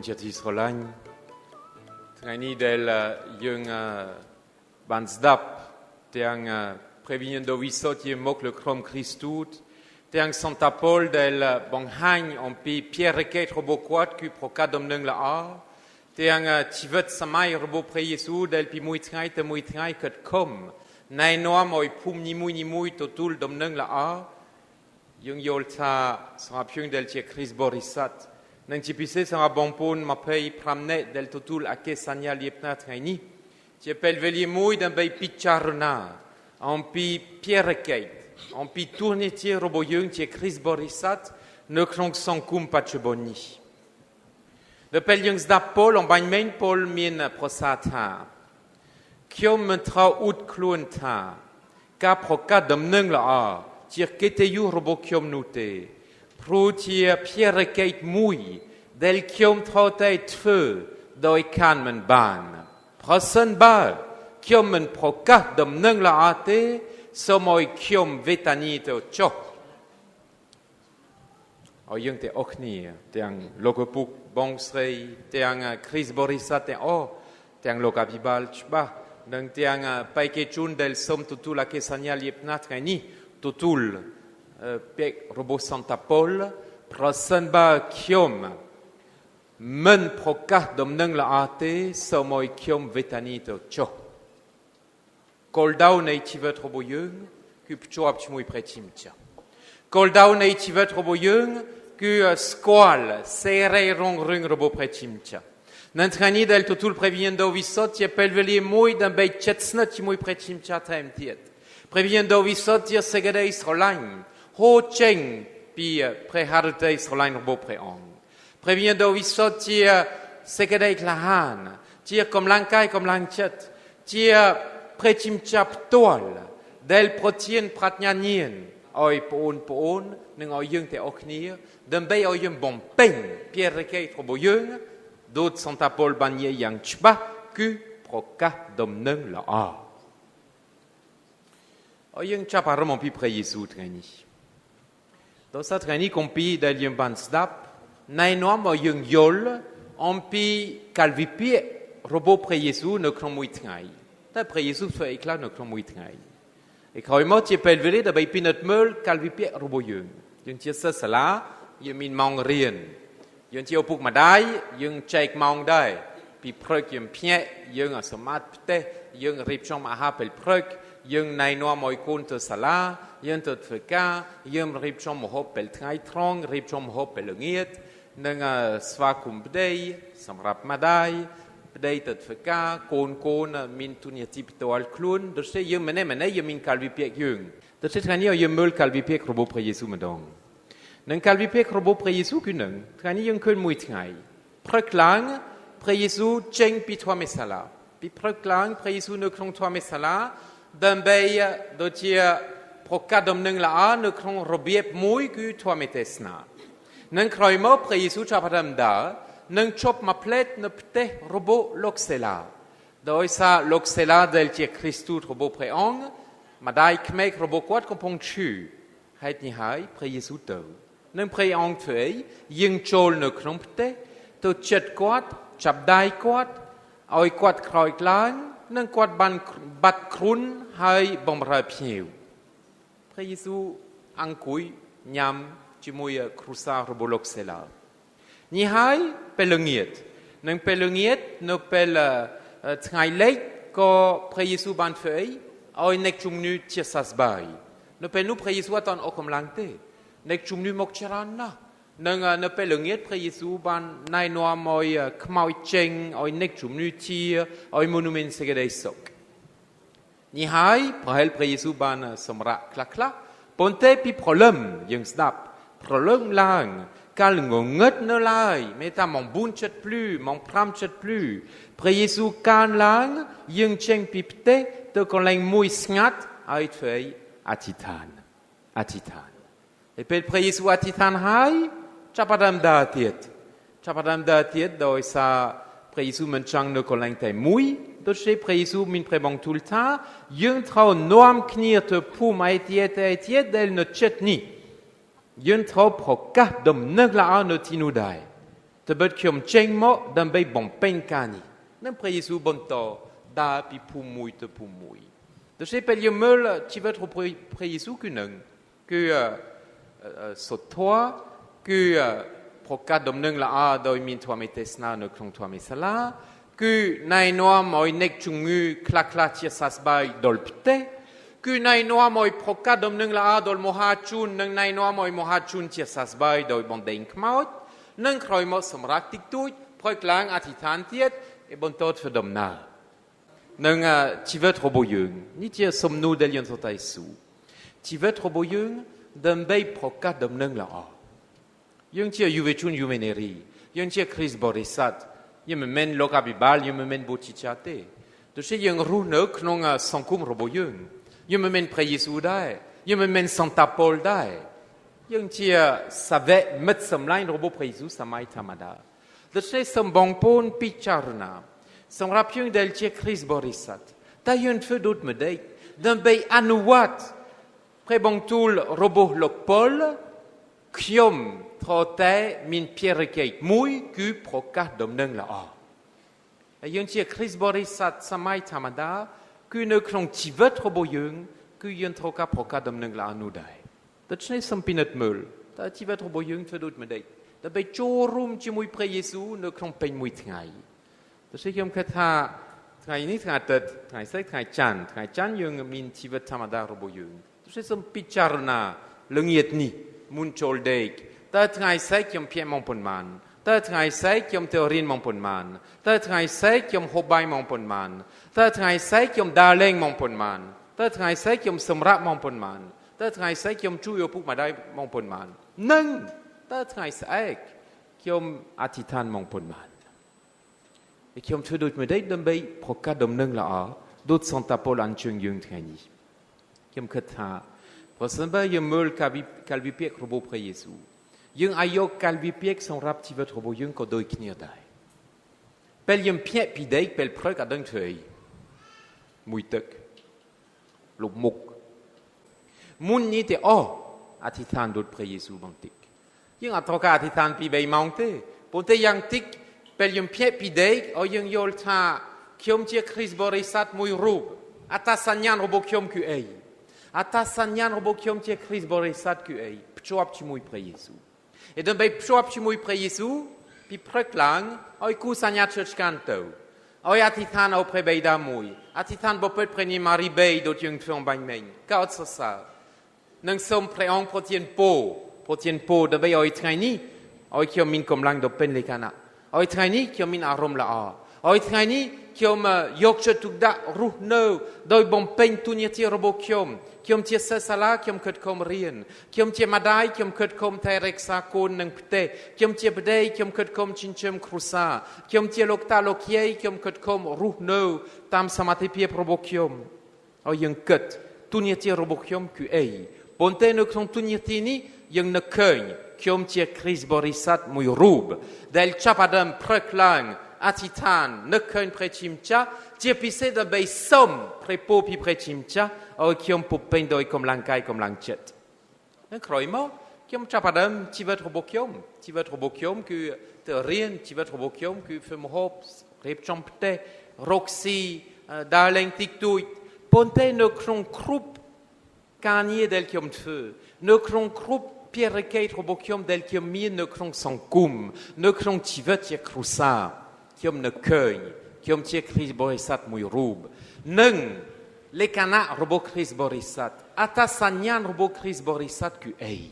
ជាទីស្រឡាញ់ថ្ងៃនេះដែលយើងបានស្ដាប់ទាំងព្រះវិញ្ញាណដ៏វិសុទ្ធជាមុខលើក្រុមគ្រីស្ទូតទាំងសន្តាពលដែលបង្ហាញអំពីភារកិច្ចរបស់គាត់គឺប្រកាសដំណឹងល្អទាំងជីវិតសម័យរបស់ព្រះយេស៊ូវដែលពីមួយថ្ងៃទៅមួយថ្ងៃខិតខំណែនាំឲ្យភូមិនីមួយៗទទួលដំណឹងល្អយើងយល់ថាសម្រាប់យើងដែលជាគ្រីស្ទបរិស័ទនឹងជាពិសេសសម្រាប់បងប្អូន25នាក់ដែលទទួលអគ្គសញ្ញាលៀបណាថ្ងៃនេះជាពេលវេលាមួយដើម្បីពិចារណាអំពីភារកិច្ចអំពីទូនីតិរបស់យើងជាគ្រីស្ទបរិស័ទនៅក្នុងសង្គមបច្ចុប្បន្ននេះដល់ពេលយើងស្ដាប់ពលអំបញ្ញមិញពលមានប្រសាសន៍ថាខ្ញុំមិនត្រូវអ៊ូតខ្លួនថាការប្រកាសដំណឹងល្អជាកិត្តិយសរបស់ខ្ញុំនោះទេព្រោះជាភារកិច្ចមួយដែលខ្ញុំត្រូវតែធ្វើដោយខានមិនបានប្រសិនបើខ្ញុំមិនប្រកាសដំណឹងល្អទេសូមឲ្យខ្ញុំវេទនាទៅចុះឲ្យយើងទាំងអស់គ្នាទាំងលោកឪពុកបងស្រីទាំងគ្រីស្ទបរិស័ទទាំងអស់ទាំងលោកអភិបាលច្បាស់និងទាំងបេក្ខជនដែលសូមទទួលអគ្គសញ្ញាលៀបណាថ្ងៃនេះទទួលពាក្យរបស់សន្តាពលប្រសិនបើខ្ញុំមិនប្រកាសដំណឹងល្អទេសូមឲ្យខ្ញុំវេទនាទៅចុះគោលដៅនៃជីវិតរបស់យើងគឺភ្ជាប់ជាមួយព្រះជាម្ចាស់គោលដៅនៃជីវិតរបស់យើងគឺស្គាល់សេរីរុងរឿងរបស់ព្រះជាម្ចាស់នៅថ្ងៃនេះដែលទទួលព្រះវិញ្ញាណដ៏វិសុទ្ធជាពេលវេលាមួយដើម្បីជិតស្និទ្ធជាមួយព្រះជាម្ចាស់ថែមទៀតព្រះវិញ្ញាណដ៏វិសុទ្ធជាសេចក្តីស្រឡាញ់ហូរចេញពីព្រះハរតីស្រឡាញ់របស់ព្រះអង្គព្រះវិញ្ញាណដ៏វិសុទ្ធជាសេចក្តីក្លាហានជាកម្លាំងកាយកម្លាំងចិត្តជាព្រះជាម្ចាស់ផ្ទាល់ដែលប្រទានប្រាជ្ញាញាណឲ្យប្អូននិងឲ្យយើងទាំងអស់គ្នាដើម្បីឲ្យយើងបំពេញភារកិច្ចរបស់យើងដូចសន្តាពលបាននិយាយយ៉ាងច្បាស់គឺប្រកាសដំណឹងល្អឲ្យយើងចាប់អារម្មណ៍អំពីព្រះយេស៊ូវថ្ងៃនេះដោយសារថ្ងៃនេះគម្ពីរដែលយើងបានស្ដាប់ណែនាំឲ្យយើងយល់អំពីកាលវិភាគរបស់ព្រះយេស៊ូវនៅក្នុងមួយថ្ងៃតែព្រះយេស៊ូវធ្វើអីខ្លះនៅក្នុងមួយថ្ងៃឯក្រោយមកជាពេលវេលាដើម្បីពិនិត្យមើលកាលវិភាគរបស់យើងជាសិស្សសាលាយើងមានម៉ោងរៀនយើងជាឪពុកម្ដាយយើងចែកម៉ោងដែរពីព្រឹកយើងភ្ញាក់យើងសម្អាតផ្ទះយើងរៀបចំអាហារពេលព្រឹកយើងណែនាំឲ្យកូនទៅសាលាយើងទៅធ្វើការយើងរៀបចំម្ហូបពេលថ្ងៃត្រង់រៀបចំម្ហូបពេលល្ងាចនិងស្វាគមន៍ប្តីសម្រាប់ម្ដាយប្តីទៅធ្វើការកូនមានទូនាទីផ្ទាល់ខ្លួនដូច្នេះយើងម្នាក់យើងមានកាលវិភាគយើងដូច្នេះថ្ងៃនេះយើងមើលកាលវិភាគរបស់ព្រះយេស៊ូវម្ដងនឹងកាលវិភាគរបស់ព្រះយេស៊ូវគឺនឹងថ្ងៃនេះយើងឃើញមួយថ្ងៃព្រឹកឡើងព្រះយេស៊ូវចេញពីធម្មសាលាពីព្រឹកឡើងព្រះយេស៊ូវនៅក្នុងធម្មសាលាដើម្បីដូចជាប្រកាសដំណឹងល្អនៅក្នុងរបៀបមួយគឺធម្មទេសនានឹងក្រោយមកព្រះយេស៊ូវចាប់ផ្ដើមដើរនឹងជប់មកផ្លេតនៅផ្ទះរបស់លោកសេឡាដោយសារលោកសេឡាដែលជាគ្រីស្ទូតរបស់ព្រះអង្គម្ដាយក្មេករបស់គាត់កំពុងឈឺហេតុនេះហើយព្រះយេស៊ូវទៅនឹងព្រះអង្គធ្វើយើងចូលនៅក្នុងផ្ទះទៅចិត្តគាត់ចាប់ដៃគាត់ឲ្យគាត់ក្រោយឡើងនឹងគាត់បានបាត់គ្រុនហើយបំរើភ្ញៀវព្រះយេស៊ូវអង្គុយញ៉ាំជាមួយគ្រួសាររបស់លោកសេឡានេះហើយពេលល្ងាចនឹងពេលល្ងាចនៅពេលថ្ងៃលិចក៏ព្រះយេស៊ូវបានធ្វើឲ្យអ្នកជំងឺជាសះស្បើយនៅពេលនោះព្រះយេស៊ូវអត់អស់កម្លាំងទេអ្នកជំងឺមកច្រើនណាស់នឹងនៅពេលល្ងាចព្រះយេស៊ូវបានណែនាំឲ្យខ្មោចចេញឲ្យអ្នកជំងឺជាឲ្យមនុស្សមានសេចក្តីសុខនេះហើយប្រហែលព្រះយេស៊ូវបានសម្រាកខ្លះប៉ុន្តែពីព្រលឹមយើងស្ដាប់ព្រលឹមឡើងកាលងងឹតនៅឡើយមេតាម៉ោង4ចិត្តភ្លឺម៉ោង5ចិត្តភ្លឺព្រះយេស៊ូវកានឡើងយើងចេញពីផ្ទះទៅកន្លែងមួយស្ងាត់ឲ្យធ្វើអធិដ្ឋានហើយពេលព្រះយេស៊ូវអធិដ្ឋានហើយចាប់ផ្ដើមដើរទៀតដោយសារព្រះយេស៊ូវមិនចង់នៅកន្លែងតែមួយដូច្នេះព្រះយេស៊ូវមានព្រះបង្ទូលថាយើងត្រូវនាំគ្នាទៅភូមិឯទៀតដែលនៅជិតនេះយើងត្រូវប្រកាសដំណឹងល្អនៅទីនោះដែរ te bec kiom chengmo d'ambei bon penkani. Nem prie Jésus bon to da pi pumui te pumui. De chez pel meul ti vet prie Jésus que sot toi que procat domnung la a doi min toi metesna ne klong toi mesala que nai noam oi nek chungu klakla tia sasbai dolpte que nai noam oi procat domnung la a dol mohachun nang nai noam oi mohachun tia sasbai doi bon denk maut nang kroi mo somrak tik tuit proi klang atitan tiet e bon tot for domna nang ti vet roboyeung ni tia somnu del yon sotai su ti vet roboyeung d'ambei procat domnung la a yung tia yuvechun yumeneri yung tia Chris Borisat yung men lokabibal yung men botichate de chez yung rune knong sankum roboyeung yung men pre Yesu dai yung men Santa Paul dai yung tia save met samlain robo pre Yesu samai tamada de chez sambongpon picharna som rapyung del tia Chris Borisat ta yung feu dot medei d'ambei anuat pre bongtul robo lokpol kiom trote min pierrekeit mui ku prokat domnung la a. Yung tia Chris Borisat samai tamada ku ne klong tivet roboyeung ku yung troka prokat domnung la a nu dai. Dat chne sampinat meul. Ta tivet roboyeung fedot medei. Da bei chorum chi mui pre Yesu ne klong pen mui tngai. Da se yom kata tngai ni tngatet tngai sai tngai chan yung min tivet tamada roboyeung. Da se sampicharna lengiet ni mun chol deik. Ta tngai sai kiom pie mon pon man. Ta tngai sai kiom teorin mon pon man. Ta tngai sai kiom hobai mon pon man. Ta tngai sai kiom darling mon pon man. Ta tngai sai kiom semrap mon pon man. Ta tngai sai kiom chuyo puk madai mon pon man. Nang ta tngai sai kiom atitan mon pon man. E kiom tvedot medei dambei prokat domnung la a dot Santa Paul an chung yung tngani. Kiom kata prosamba yom meul kalvi piek robo pre Yesu. Yung ayok kalvi piek son rap ti vet robo yung ko doi knir dai. Pel yung piek pideik pel prek a dang tøy. Muitek. Lop mok. Mun ni te atitan dot pre Yesu bantik. Yung atoka atitan pi bei maungte. Ponte yang tik pel yung piek pideik o yung yol ta kiom tia Chris Borisat mui rub. Atasanyan robo kiom ku ei. Atasanyan robo kiom tia Chris Borisat ku ei. Pchoap ti mui pre Yesu. Et d'un bei pchoap ti mui pre Yesu, pi preklang, oi ku sanya church kanto. Oi atitan au pre beida mui. Atitan bo peut preni mari bei dot yung tfon bang meng. Kaut so sa. Nang som preong protien po, d'un bei oi traini, oi kiom min kom lang do pen le kana. Oi traini kiom min arom la a. Oi traini kiom yokche tukda ruh no, doi bon pen tunirti robo kiom tia sesala kiom ket kom rien, kiom tia madai kiom ket kom terek sa kon nang pte, kiom tia bedei kiom ket kom chinchem krusa, kiom tia lokta lokiei kiom ket kom ruh no, tam samate pie robo kiom. O yung ket tunirti robo kiom ku ei. Ponte no krom tunirti ni yung ne keun kiom tia Chris Borisat mui rub, del chapadam preklang atitan ne keun prechimcha, tia pise da bei som prepo pi prechimcha, o kiom pupen doi kom langkai kom langchet. Ne kroimo kiom chapadam tivet robo kiom ku te rien tivet robo kiom ku fem hops rep champte roxy darling tiktuit ponte no kron krup kanie del kiom tfeu no kron krup pierre keit robo kiom del kiom mi no kron sankum no kron tivet ye krusa kiom ne keun kiom tie Chris Borisat mui rub neng le kana robo Chris Borisat atasanyan robo Chris Borisat ku ei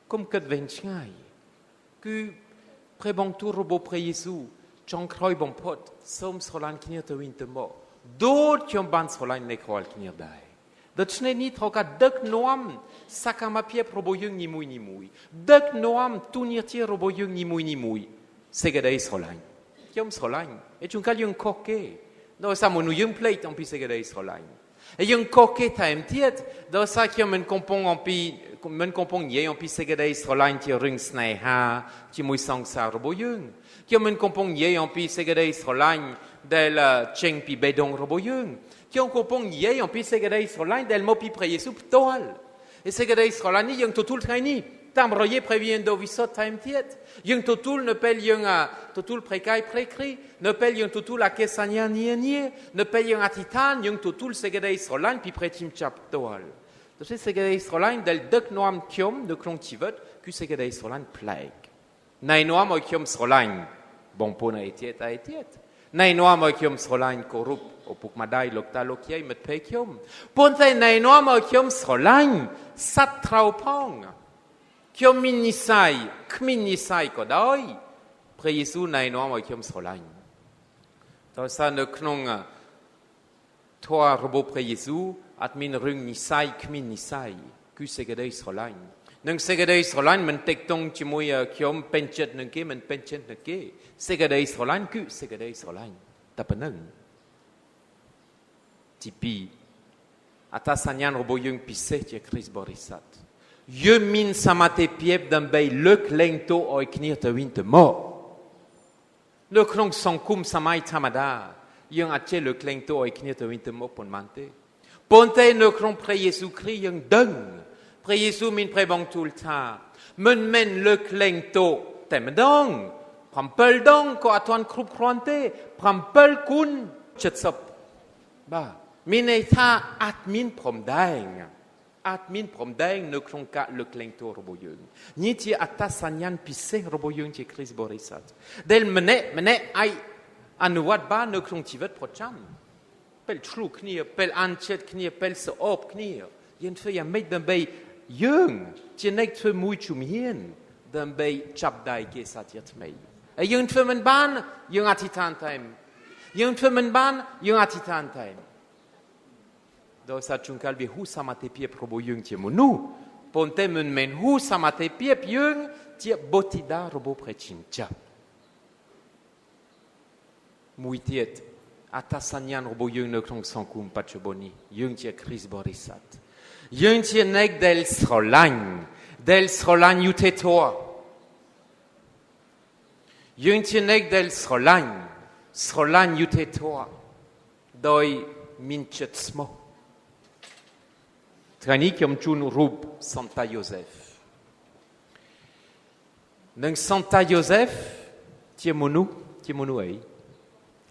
kom ket venchngai ku prebontu robo pre Yesu chong kroi bon pot som solan knir te wintemo dot kiom ban solan ne krol knir dai dat chne ni troka dek noam sakama pie robo yung ni mui dek noam tunirti robo yung ni mui segedei solan kiom solan et chung kal yung koke do sa monu yung plate en pi segedei solan et yung koke ta emtiet do sa kiom men kompong en pi segedei solan ti ring sneha ti mui sang sa robo yung kiom men kompong ye en pi segedei solan del cheng pi bedong robo yung kiom kompong en pi segedei solan del mo pi pre Yesu ptoal et segedei solan ni yung totul traini ตามรอยพระวิญญาณโดวิสต์ไทม์เทียดยังตัวทุลเนเปลยังตัวทุลพระกายพระคริเนเปลยังตัวทุลอาเกสัญญาเนียเนียเนเปลยังอธิษฐานยังตัวทุลเสกได้อิสราเอลพิพระชิมจับตัวตัวเสกได้อิสราเอลเดลดึกนวมคิมเดครงชีวิตคือเสกได้อิสราเอลเพลกในนวมเอาคิมอิสราเอลบงปนไอเทียดในนวมเอาคิมอิสราเอลคอรุปโอปุกมาได้ลกตาลกยัยมัดเพคิมปนใจในนวมเอาคิมอิสราเอลสัตว์เท้าพองคิมมินิสัยขมินิสัยก็ได้พระเยซูในนวมเอาคิมอิสราเอลตอนนั้นนึกนงทัวระบบพระเยซูอัดมินเรื่องนิสัยขมินิสัยคือเสกได้อิสราเอลนึงเสกได้อิสราเอลมันเต็กตรงจิมวยคิมเป็นเจ็ดนึงเกมันเป็นเจ็ดนึงเกเสกได้อิสราเอลคือเสกได้อิสราเอลแต่เป็นนึงที่ปีอัตสัญญาณระบบยังพิเศษที่คริสต์บริษัทยืมมินสมาธิเพียบดังใบเลิกเล่งโตอ้อยคณีตวินเตมอเลิกครองสังคมสมัยธรรมดายังอาจจะเลิกเล่งโตอ้อยคณีตวินเตมอปนมันเตปนเตเลิกครองพระเยซูคริสต์ยังดึงพระเยซูมินพระบังทุลตามันเลิกเล่งโตแต่มันดังพรำเปิลดังก็อัตวันครุบครอนเตพรำเปิลคุณจัดสับบ้ามีในท่าอัดมินผมได้อาจมินผมได้นึกคงกะเลิกเล่งตัวระบบยังนี่ที่อัตสัญญาณพิเศษระบบยังที่คริสต์บริษัทเดลมันเน่ไออนุวัตบ้านนึกคงชีวิตพอจำเป็นทรูគ្នាเป็นอันเช็ดគ្នាเป็นสอบគ្នាยันเฟยไม่ดันไปยังที่นักเฟยมุยชุมเฮียนดันไปจับได้เกษาติยัดไม่ไอยังเฟยมันบ้านยังอธิษฐานไทม์ยังเฟยมันบ้านยังอธิษฐานไทม์โดยสัจจุนกัลวิหูสมาธิเพียบระบบยังเที่ยมนูปนเตมันเมนหูสมาธิเพียบยังเที่ยบติดาระบบพระชินจับมุยเทียดอัตสัญญาณระบบยังในครองสังคมปัจจุบันนี้ยังเที่ยคริสต์บริษัทยังเที่ยนักเดลสโลลันยูเทตัวยังเที่ยนักเดลสโลลันยูเทตัวโดยมินเชตสโมทางนี้คิมจูนรูปซันตาโยเซฟนังซันตาโยเซฟที่มนุเอ๋ย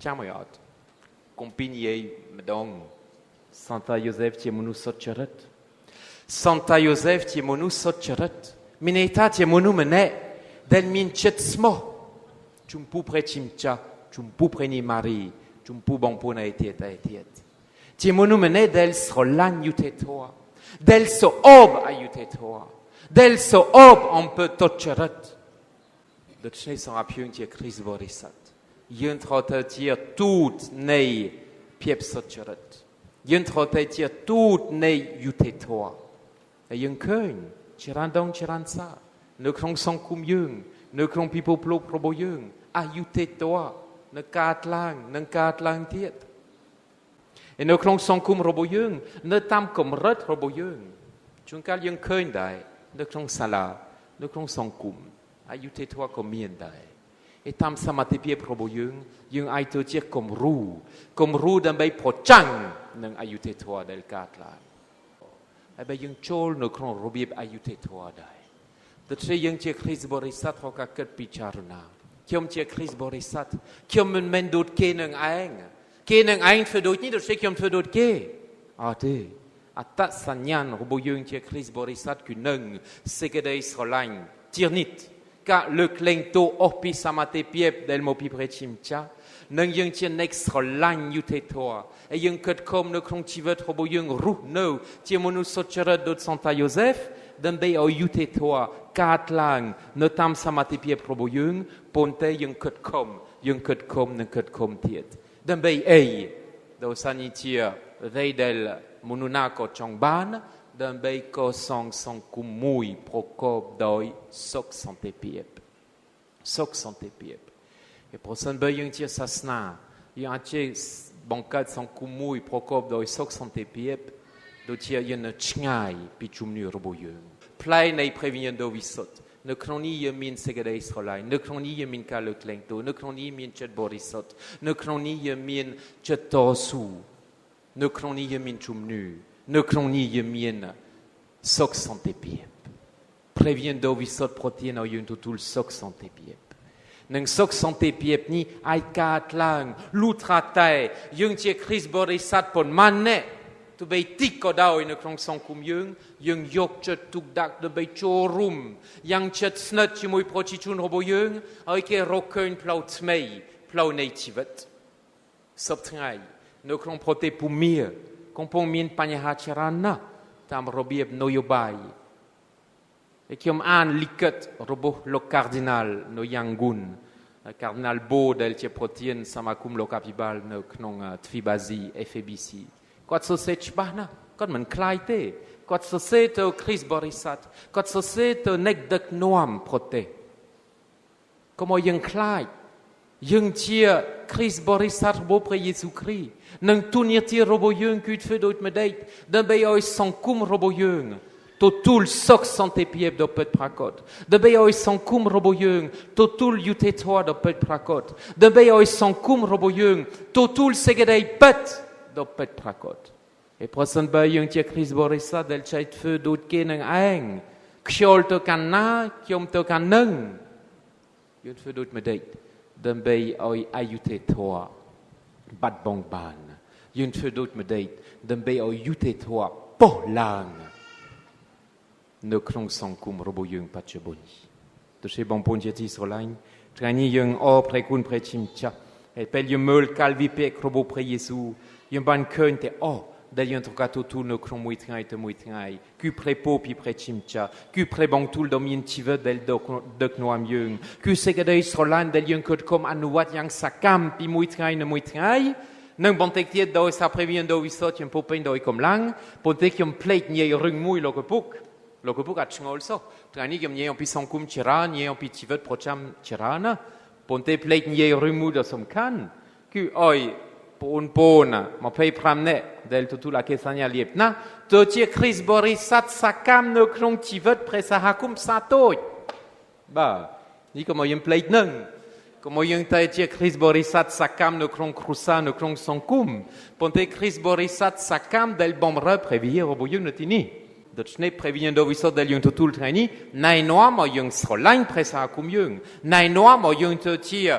ช่างไม่อดคอมพินีมาดองซันตาโยเซฟที่มนุสดจริตซันตาโยเซฟที่มนุสดจริตมินเอตาที่มนุมันเน่เดลมินเชตสโมจุมปูเพรชิมจ้าจุมปูเพรนิมารีจุมปูบังปูนาเอเทียตที่มนุมันเน่เดลสโลลันยูเทตัวdel soob aiutetor del soob on peut tocherat de chez son apion qui Christ borisat yen trotatir tout nei piep socherat yen trotatir tout nei yutetor et yen keun chirandong chiransa ne krong son kum yen ne krong pipo plo probo yen aiutetor ne kat lang tietในครองสังคมระบบยังในตามกรมรัฐระบบยังช่วงการยังเคยได้ในครองศาลาในครองสังคมอายุเท่าก็มีได้ไอ้ตามสมาธิเพียบระบบยังไอตัวเจ้ากรมรู้ดันไปพอจังในอายุเท่าได้กาดลายไอ้ใบยังโจลในครองระเบียบอายุเท่าได้แต่ที่ยังเจ้าคริสต์บริษัทเขาก็เกิดพิจารณาเกี่ยมเจ้าคริสต์บริษัทเกี่ยมมันดูดเกนึงเองเกนึงเองเฟดนี่เราใช้เกี่ยมเฟดเกดีอัตสัญญาณระบบยังเจ้าคริสต์บริษัทคือหนึ่งเสกได้สลายทีนิดกะเลิกเล่งโตออกพิสมาเตเปียบเดลโมพิเพรชิมจ้าหนึ่งยังเจ้าเน็กสลายยูเทตัวไอ้ยังเกิดคมในครองชีวิตระบบยังรู้เนื้อเจ้ามนุษย์สจริตโดยซันตาโยเซฟดันไปเอายูเทตัวกาดลังในตามสมาธิเปียบระบบยังปนเตยังเกิดคมนั่งเกิดคมเทียดดันไปโดยสันนิษฐานเวเดลมนุนาโกจงบานดันไปก็สังคุมมุยประกอบโดยสกสันติเปียบe prosan be yung tia sasna yung ache bankat sang kumui prokop do sok sante piep do tia yen chngai pi chumni robo yung play nei previnien do visot ne kroni yemin segede israelai ne kroni yemin ka le klengto ne kroni yemin chet borisot ne kroni yemin chet tosu ne kroni yemin chumnu ne kroni yemin sok sante piep prévient de visot protéine au yung tout sok santé piep. Neng sok santé piep ni ai kat lang lutrate yung tie Chris Borisat pon manne tu bei tik dau in krong song kum yung yok chet tuk dak de bei chorum yang chet snut chi moi prochi chun robo yung ai ke rokeun plau tmei plau nativet sop tngai no krong prote pumir kompong min panyahacharana tam robieb no yobai et qui an liket robo lo cardinal no yangun cardinal bo del tie protien samakum lo capibal no knong tfibasi fbc Kot so se chbahna, kot man klaite, kot so se to Chris Borisat, kot so se to nek dek noam prote. Como yung klai, yung tia Chris Borisat robo pre Yesu Christ, nang tunir tia robo yung kuit fedot medeit, dan bei oi sankum robo yung, to tul sok sante pieb do pet prakot, dan bei oi sankum robo yung, to tul yute toa do pet prakot, dan bei oi sankum robo yung, to tul segedei pet, doppet prakot. Et prosen ba yung tia Chris Borisat del chait feu dot keneng aeng. Kjol to kan na, kjom to kan neng. Yung feu dot medeit. Den bay oi ayute toa. Bad bong ban. Yung feu dot medeit. Den bay oi yute toa. Po lang. Ne krong sang kum robo yung patche boni. De che bon ponjeti sur lain. Trani yung o prekun prechimcha. Et pel yung meul kalvi pek robo pre Yesu. Yung ban keun te del yon trokato tout no kron muitrai te muitrai ku prepo pi prechimcha ku prebang tout dom yin tive del dok no am yung ku segade Israelan del yon kod kom anuat yang sakam pi muitrai ne muitrai nang bontek tiet do sa previen do wisot yon popen do kom lang pontek yon plate nye rung mui lokopuk at chngol so trani yon nye yon pi sankum chira nye yon pi tive procham chirana ponte plate nye rung mui do som kan ku oi pona ma pei pramne del tutu la kesanya liepna to tie Chris Borisat sakam no krong tivet presa hakum satoi ba ni como yen plate nang como yen ta tie Chris Borisat sakam no krong krusa no krong sankum ponte Chris Borisat sakam del bomre previer obo yen notini dot ne previen do viso del yen tutu trani nai noa mo yen srolain presa hakum yen nai noa mo yen to tie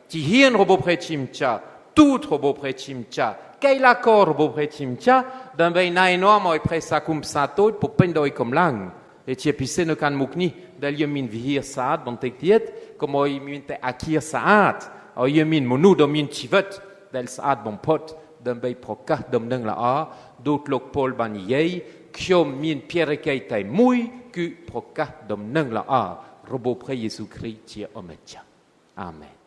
ti hien robo prechimcha tout robo prechimcha, kei la kor robo prechimcha, dan bei na enorm oi presa kum satot po pendoi kom lang. Et tie pisse no kan mukni, dal yemin vihir saat bontek tiet, kom oi min te akir saat, oi yemin monu do min chivet, del saat bon pot, dan bei proka dom neng la a, dot lok pol ban yei, kiom min pierre kei tai mui, ku proka dom neng la a, robo pre Yesu Christ tie ometja. Amen.